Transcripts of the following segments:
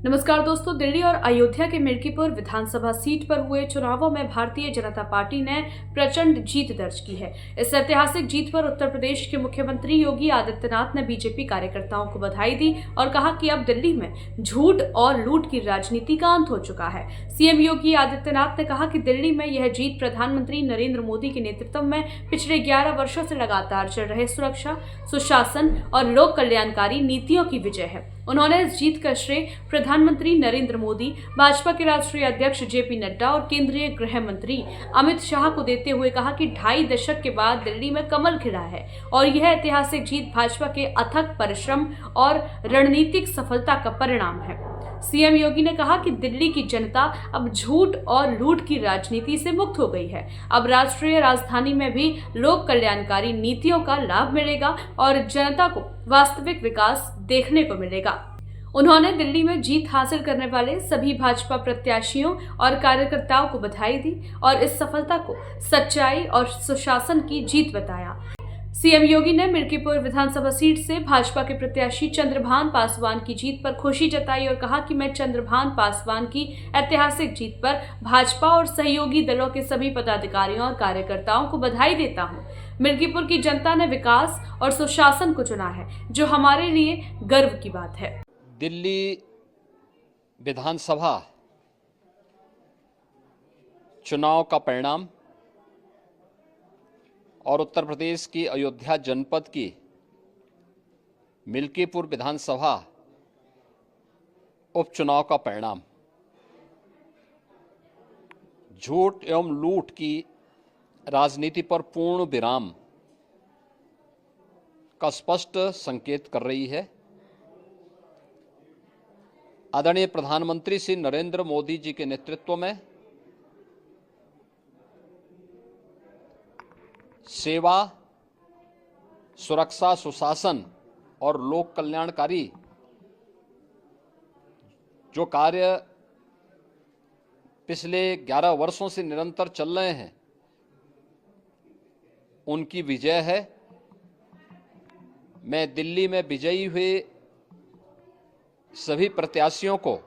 नमस्कार दोस्तों, दिल्ली और अयोध्या के मिल्कीपुर विधानसभा सीट पर हुए चुनावों में भारतीय जनता पार्टी ने प्रचंड जीत दर्ज की है। इस ऐतिहासिक जीत पर उत्तर प्रदेश के मुख्यमंत्री योगी आदित्यनाथ ने बीजेपी कार्यकर्ताओं को बधाई दी और कहा कि अब दिल्ली में झूठ और लूट की राजनीति का अंत हो चुका है। सीएम योगी आदित्यनाथ ने कहा कि दिल्ली में यह जीत प्रधानमंत्री नरेंद्र मोदी के नेतृत्व में पिछले 11 वर्षों से लगातार चल रहे सुरक्षा, सुशासन और लोक कल्याणकारी नीतियों की विजय है। उन्होंने इस जीत का श्रेय प्रधानमंत्री नरेंद्र मोदी, भाजपा के राष्ट्रीय अध्यक्ष जेपी नड्डा और केंद्रीय गृह मंत्री अमित शाह को देते हुए कहा कि 2.5 दशक के बाद दिल्ली में कमल खिला है और यह ऐतिहासिक जीत भाजपा के अथक परिश्रम और रणनीतिक सफलता का परिणाम है। सीएम योगी ने कहा कि दिल्ली की जनता अब झूठ और लूट की राजनीति से मुक्त हो गई है। अब राष्ट्रीय राजधानी में भी लोक कल्याणकारी नीतियों का लाभ मिलेगा और जनता को वास्तविक विकास देखने को मिलेगा। उन्होंने दिल्ली में जीत हासिल करने वाले सभी भाजपा प्रत्याशियों और कार्यकर्ताओं को बधाई दी और इस सफलता को सच्चाई और सुशासन की जीत बताया। सीएम योगी ने मिल्कीपुर विधानसभा सीट से भाजपा के प्रत्याशी चंद्रभान पासवान की जीत पर खुशी जताई और कहा कि मैं चंद्रभान पासवान की ऐतिहासिक जीत पर भाजपा और सहयोगी दलों के सभी पदाधिकारियों और कार्यकर्ताओं को बधाई देता हूं। मिल्कीपुर की जनता ने विकास और सुशासन को चुना है, जो हमारे लिए गर्व की बात है। दिल्ली विधानसभा चुनाव का परिणाम और उत्तर प्रदेश की अयोध्या जनपद की मिल्कीपुर विधानसभा उपचुनाव का परिणाम झूठ एवं लूट की राजनीति पर पूर्ण विराम का स्पष्ट संकेत कर रही है। आदरणीय प्रधानमंत्री श्री नरेंद्र मोदी जी के नेतृत्व में सेवा, सुरक्षा, सुशासन और लोक कल्याणकारी जो कार्य पिछले 11 वर्षों से निरंतर चल रहे हैं, उनकी विजय है। मैं दिल्ली में विजयी हुए सभी प्रत्याशियों को,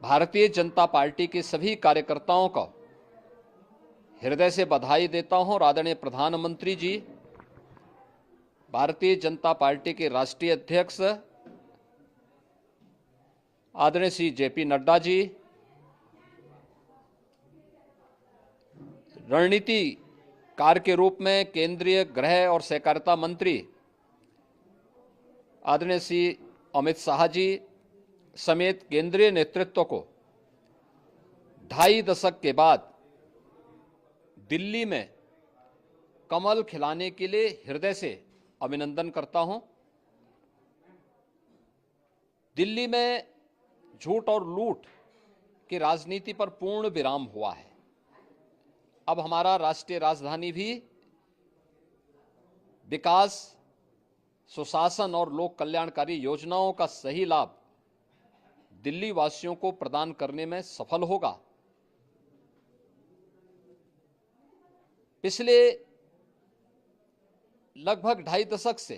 भारतीय जनता पार्टी के सभी कार्यकर्ताओं को हृदय से बधाई देता हूं और आदरणीय प्रधानमंत्री जी, भारतीय जनता पार्टी के राष्ट्रीय अध्यक्ष आदरणीय श्री जेपी नड्डा जी, रणनीतिकार के रूप में केंद्रीय गृह और सहकारिता मंत्री आदरणीय श्री अमित शाह जी समेत केंद्रीय नेतृत्व को 2.5 दशक के बाद दिल्ली में कमल खिलाने के लिए हृदय से अभिनंदन करता हूं। दिल्ली में झूठ और लूट की राजनीति पर पूर्ण विराम हुआ है। अब हमारा राष्ट्रीय राजधानी भी विकास, सुशासन और लोक कल्याणकारी योजनाओं का सही लाभ दिल्ली वासियों को प्रदान करने में सफल होगा। पिछले लगभग 2.5 दशक से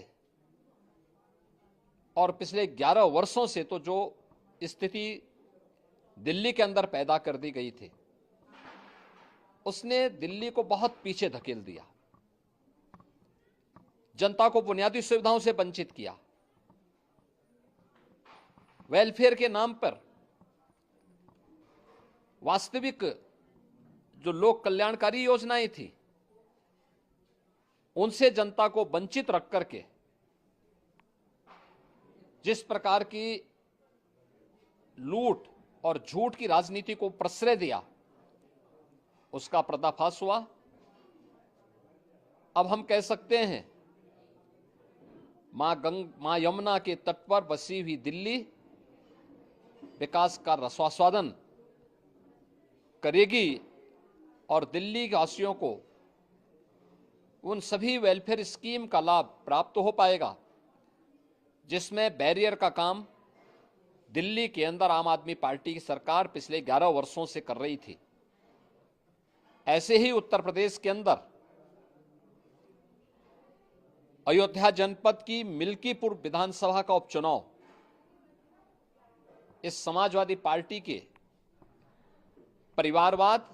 और पिछले 11 वर्षों से तो जो स्थिति दिल्ली के अंदर पैदा कर दी गई थी, उसने दिल्ली को बहुत पीछे धकेल दिया, जनता को बुनियादी सुविधाओं से वंचित किया, वेलफेयर के नाम पर वास्तविक जो लोक कल्याणकारी योजनाएं थी उनसे जनता को वंचित रख करके जिस प्रकार की लूट और झूठ की राजनीति को प्रश्रय दिया, उसका पर्दाफाश हुआ। अब हम कह सकते हैं मां यमुना के तट पर बसी हुई दिल्ली विकास का रसास्वादन करेगी और दिल्ली वासियों को उन सभी वेलफेयर स्कीम का लाभ प्राप्त हो पाएगा जिसमें बैरियर का काम दिल्ली के अंदर आम आदमी पार्टी की सरकार पिछले 11 वर्षों से कर रही थी। ऐसे ही उत्तर प्रदेश के अंदर अयोध्या जनपद की मिल्कीपुर विधानसभा का उपचुनाव इस समाजवादी पार्टी के परिवारवाद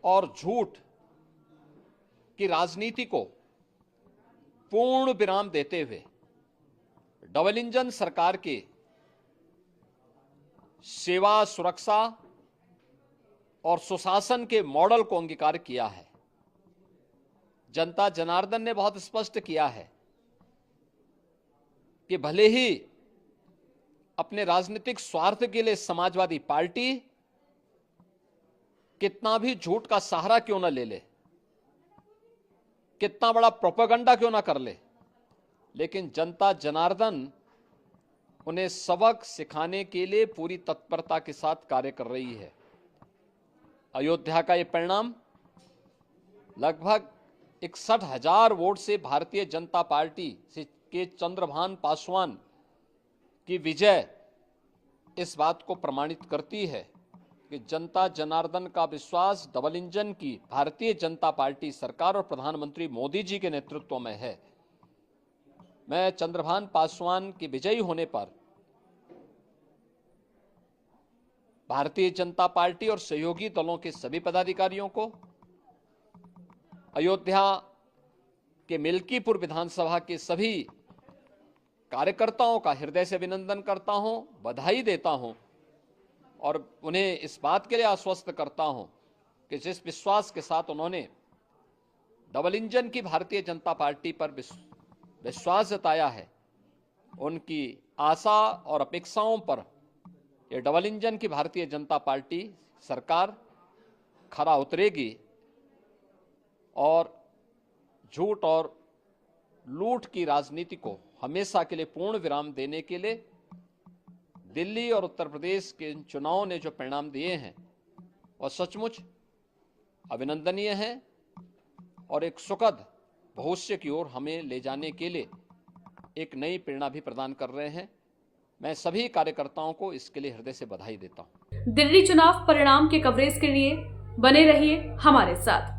और झूठ की राजनीति को पूर्ण विराम देते हुए डबल इंजन सरकार के सेवा, सुरक्षा और सुशासन के मॉडल को अंगीकार किया है। जनता जनार्दन ने बहुत स्पष्ट किया है कि भले ही अपने राजनीतिक स्वार्थ के लिए समाजवादी पार्टी कितना भी झूठ का सहारा क्यों न ले ले, कितना बड़ा प्रोपेगेंडा क्यों ना कर ले, लेकिन जनता जनार्दन उन्हें सबक सिखाने के लिए पूरी तत्परता के साथ कार्य कर रही है। अयोध्या का ये परिणाम लगभग 61,000 वोट से भारतीय जनता पार्टी के चंद्रभान पासवान की विजय इस बात को प्रमाणित करती है कि जनता जनार्दन का विश्वास डबल इंजन की भारतीय जनता पार्टी सरकार और प्रधानमंत्री मोदी जी के नेतृत्व में है। मैं चंद्रभान पासवान के विजयी होने पर भारतीय जनता पार्टी और सहयोगी दलों के सभी पदाधिकारियों को, अयोध्या के मिल्कीपुर विधानसभा के सभी कार्यकर्ताओं का हृदय से अभिनंदन करता हूं, बधाई देता हूं और उन्हें इस बात के लिए आश्वस्त करता हूं कि जिस विश्वास के साथ उन्होंने डबल इंजन की भारतीय जनता पार्टी पर विश्वास जताया है, उनकी आशा और अपेक्षाओं पर ये डबल इंजन की भारतीय जनता पार्टी सरकार खरा उतरेगी और झूठ और लूट की राजनीति को हमेशा के लिए पूर्ण विराम देने के लिए दिल्ली और उत्तर प्रदेश के इन चुनावों ने जो परिणाम दिए हैं वह सचमुच अभिनंदनीय हैं और एक सुखद भविष्य की ओर हमें ले जाने के लिए एक नई प्रेरणा भी प्रदान कर रहे हैं। मैं सभी कार्यकर्ताओं को इसके लिए हृदय से बधाई देता हूं। दिल्ली चुनाव परिणाम के कवरेज के लिए बने रहिए हमारे साथ।